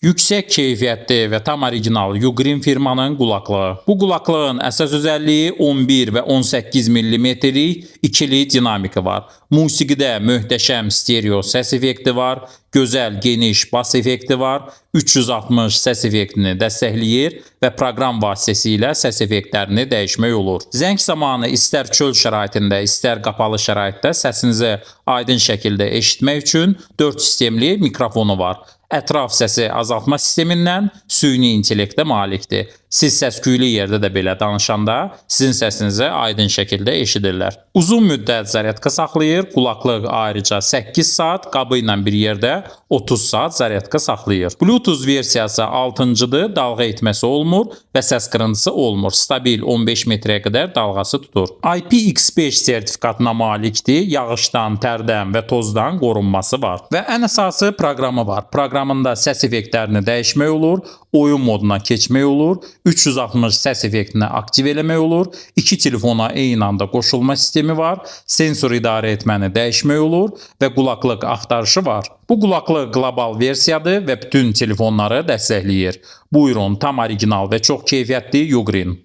Yüksək keyfiyyətli və tam orijinal Ugreen firmanın qulaqlığı. Bu qulaklığın əsas özəlliyi 11 və 18 mm-lik ikili dinamiki var. Musiqidə möhtəşəm stereo səs effekti var, gözəl geniş bas effekti var, 360 səs effektini dəstəkləyir və proqram vasitəsilə səs effektlərini dəyişmək olur. Zəng zamanı istər çöl şəraitində, istər qapalı şəraitdə səsinizi aydın şəkildə eşitmək üçün 4 sistemli mikrofonu var. Ətraf səsi azaltma sistemindən süni intellektə malikdir. Siz səsküylü yerdə də belə danışanda sizin səsinizi aydın şəkildə eşidirlər. Uzun müddət zaryadka saxlayır, qulaqlıq ayrıca 8 saat, qabı ilə bir yerdə 30 saat zaryadka saxlayır. Bluetooth versiyası 6-cıdır, dalğa etməsi olmur və səs qırıntısı olmur. Stabil 15 metrəyə qədər dalğası tutur. IPX5 sertifikatına malikdir, yağışdan, tərdən və tozdan qorunması var. Və ən əsası proqramı var. Proqramında səs effektlərini dəyişmək olur, oyun moduna keçmək olur, 360 səs effektini aktiv eləmək olur, 2 telefona eyni anda qoşulma sistemi var, sensor idarə etməni dəyişmək olur və qulaqlıq axtarışı var. Bu qulaqlıq qlobal versiyadır və bütün telefonları dəstəkləyir. Buyurun, tam orijinal və çox keyfiyyətli Ugreen.